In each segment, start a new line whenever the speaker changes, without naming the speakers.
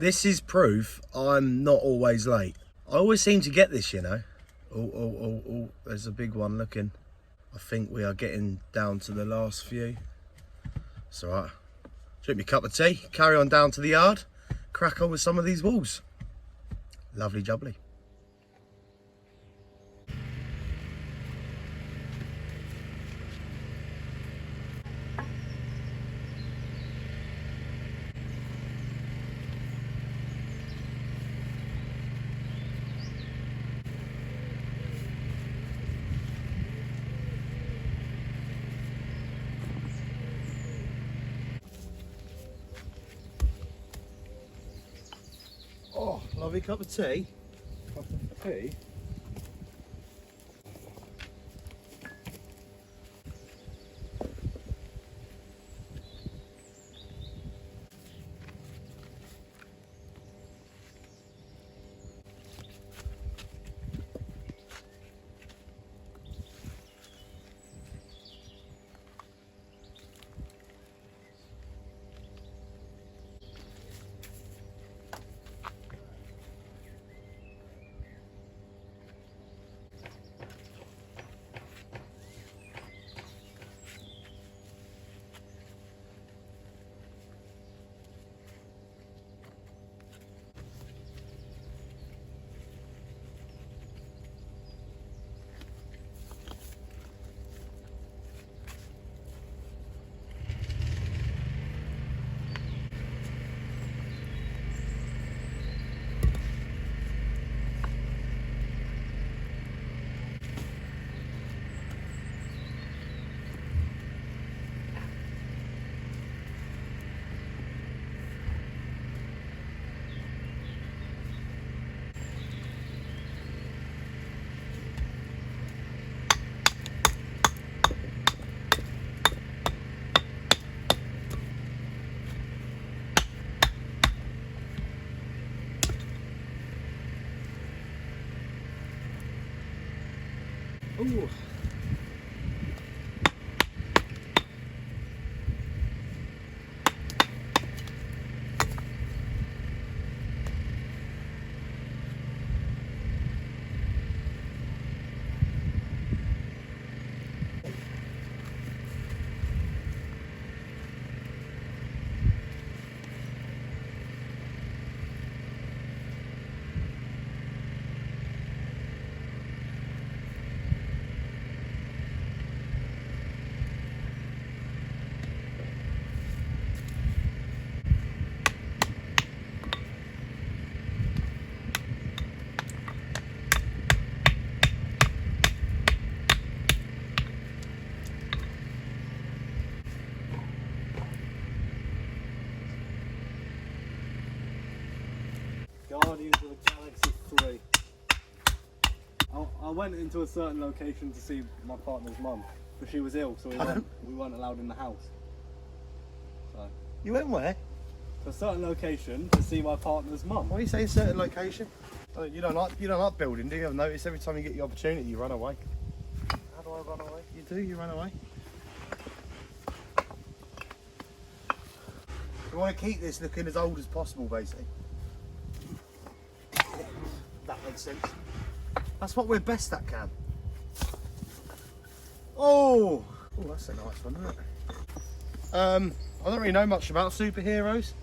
This is proof I'm not always late. I always seem to get this, you know. Oh, there's a big one looking. I think we are getting down to the last few. It's all right. Drink me a cup of tea, carry on down to the yard, crack on with some of these walls. Lovely jubbly. Oh, lovely cup of tea.
Cup of tea?
Ooh.
Guardians of the Galaxy 3. I went into a certain location to see my partner's mum, but she was ill, so we weren't allowed in the house. So,
You went where?
to a certain location to see my partner's mum.
Why are you saying certain location? Oh, you don't like building, do you? I've noticed every time you get the opportunity, you run away.
How do I run away?
You do, you run away. We want to keep this looking as old as possible, basically. That makes sense. That's what we're best at, Cam. Oh, that's a nice one, isn't it? I don't really know much about superheroes,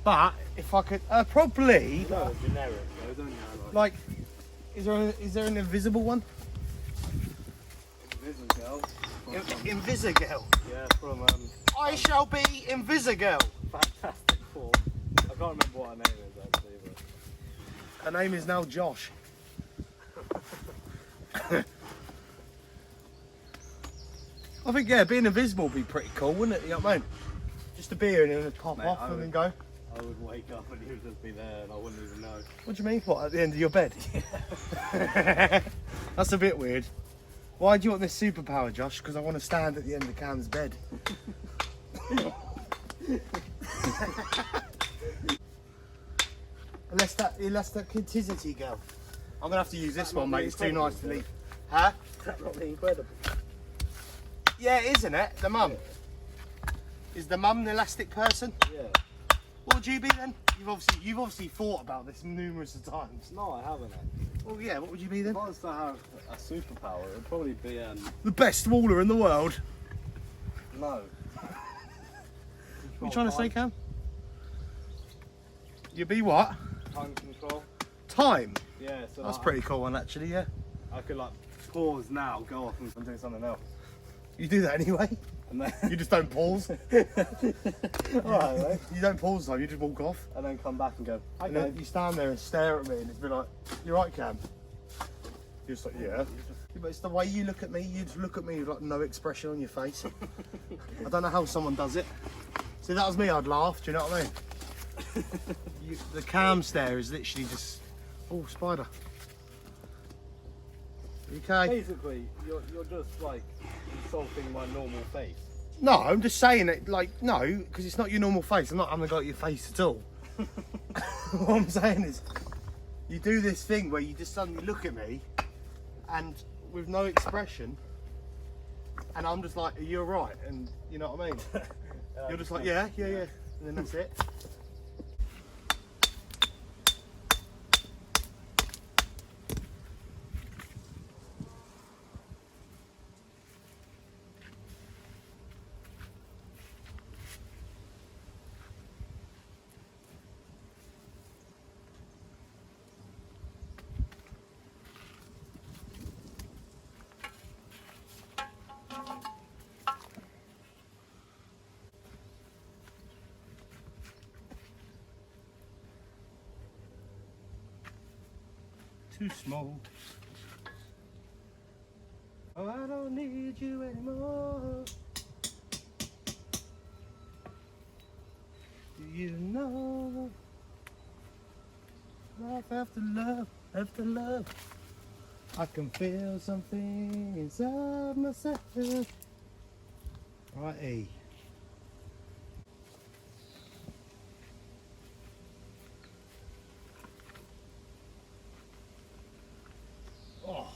but if I could, probably.
No, generic. Those only
Like, is there an invisible one?
Invisigirl.
Invisigirl.
Yeah, from
I shall be Invisigirl.
Fantastic Four. I can't remember what her name is actually, but
Her name is now Josh. I think, yeah, being invisible would be pretty cool, wouldn't it? You know what I mean? Just to be here and then pop
Mate,
off and then go.
I would wake up and he would just be there and I wouldn't even know.
What do you mean, what, at the end of your bed? That's a bit weird. Why do you want this superpower, Josh? Because I want to stand at the end of Cam's bed. Unless that contingency girl. I'm going to have to use this one, mate. It's too nice to leave. Huh?
That's not incredible.
Yeah, isn't it? The mum. Is the mum the elastic person?
Yeah.
What would you be then? You've obviously thought about this numerous of times.
No, I haven't.
Well, yeah. What would you be then?
If I was to have a superpower, it would probably be
The best waller in the world.
no.
What are you trying to say, Cam? You'd be what?
Time control.
Time.
Yeah, so
That's
like,
pretty cool one, actually. Yeah.
I could like pause now, go off and do something else.
You do that anyway.
And then
You just don't pause.
alright, mate.
You don't pause though. You just walk off.
And then come back and go,
And
okay.
then you stand there and stare at me, and it's be like, "You're right, Cam." You're just like, "Yeah." Yeah, but it's the way you look at me. You just look at me with like no expression on your face. I don't know how someone does it. See, that was me. I'd laugh. Do you know what I mean? The Cam stare is literally just, oh, spider. Okay.
Basically, you're just like insulting my normal face.
No, I'm just saying it. Like, no, because it's not your normal face. I'm not having a go at your face at all. What I'm saying is, you do this thing where you just suddenly look at me, and with no expression, and I'm just like, "Are you alright?" And you know what I mean? You're just like, "Yeah, yeah, yeah," and then that's it. Too small. Oh, I don't need you anymore. Do you know? Love after love after love. I can feel something inside myself. Righty. Oh,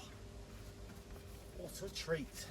what a treat.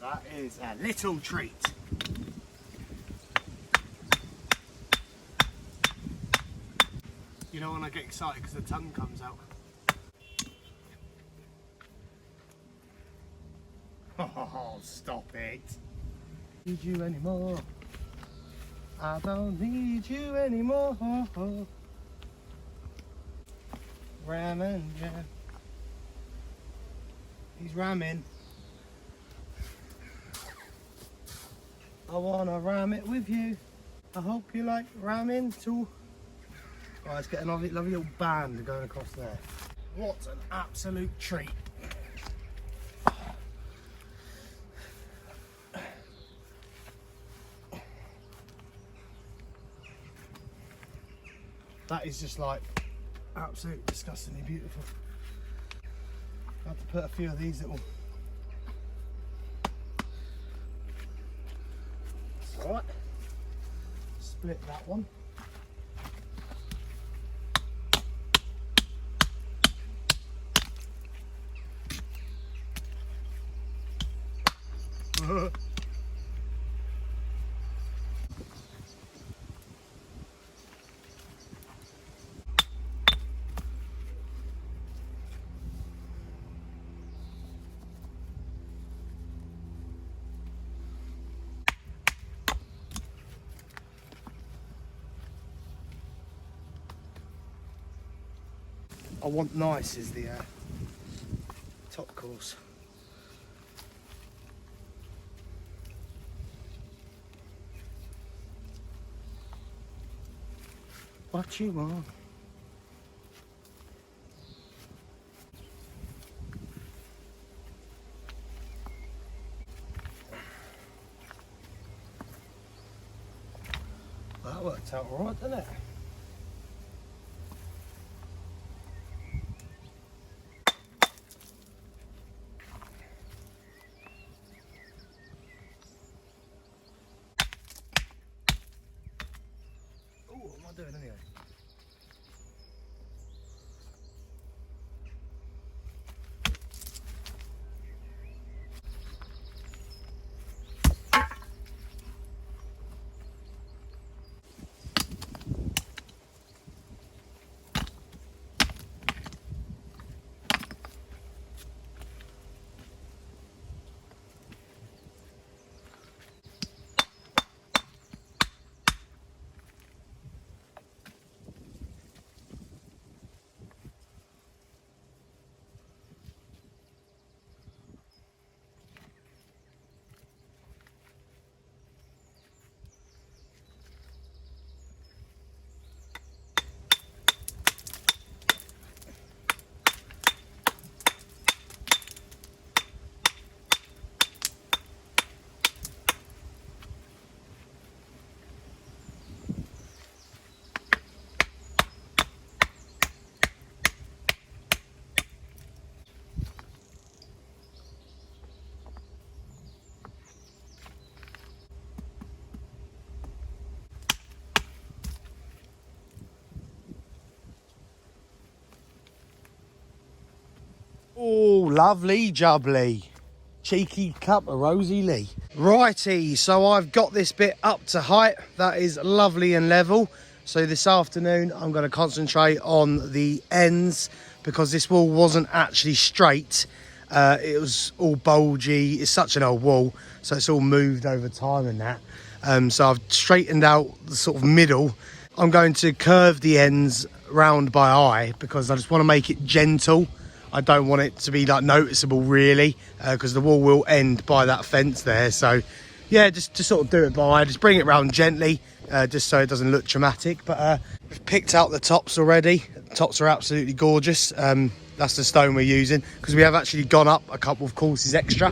That is a little treat. You know when I get excited because the tongue comes out. Oh, stop it. Need you anymore. I don't need you anymore. Ramming, yeah. He's ramming. I wanna ram it with you. I hope you like ramming too. Right, let's get a lovely little band going across there. What an absolute treat. That is just like absolutely disgustingly beautiful. I have to put a few of these little. Alright, split that one. I want nice is the top course. What you want? Well, that worked out alright, didn't it? Oh, what am I doing anyway? Oh, lovely jubbly. Cheeky cup of Rosie Lee. Righty, so I've got this bit up to height. That is lovely and level. So this afternoon, I'm going to concentrate on the ends because this wall wasn't actually straight. It was all bulgy. It's such an old wall, so it's all moved over time and that. So I've straightened out the sort of middle. I'm going to curve the ends round by eye because I just want to make it gentle. I don't want it to be like noticeable really, because the wall will end by that fence there. So yeah, just sort of do it by eye, just bring it round gently, just so it doesn't look dramatic. But we've picked out the tops already. The tops are absolutely gorgeous. That's the stone we're using because we have actually gone up a couple of courses extra.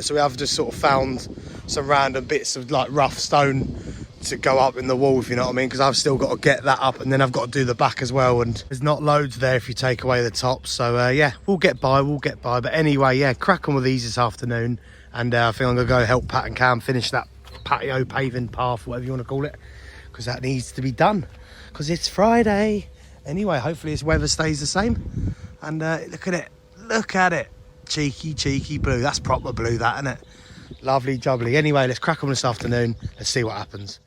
So we have just sort of found some random bits of like rough stone to go up in the wall, if you know what I mean, because I've still got to get that up and then I've got to do the back as well, and there's not loads there if you take away the tops. So yeah, we'll get by. But anyway, yeah, crack on with these this afternoon, and I think I'm gonna go help Pat and Cam finish that patio paving path, whatever you want to call it, because that needs to be done because it's Friday. Anyway, hopefully this weather stays the same, and look at it, cheeky blue. That's proper blue, that, isn't it? Lovely jubbly. Anyway, let's crack on this afternoon. Let's see what happens.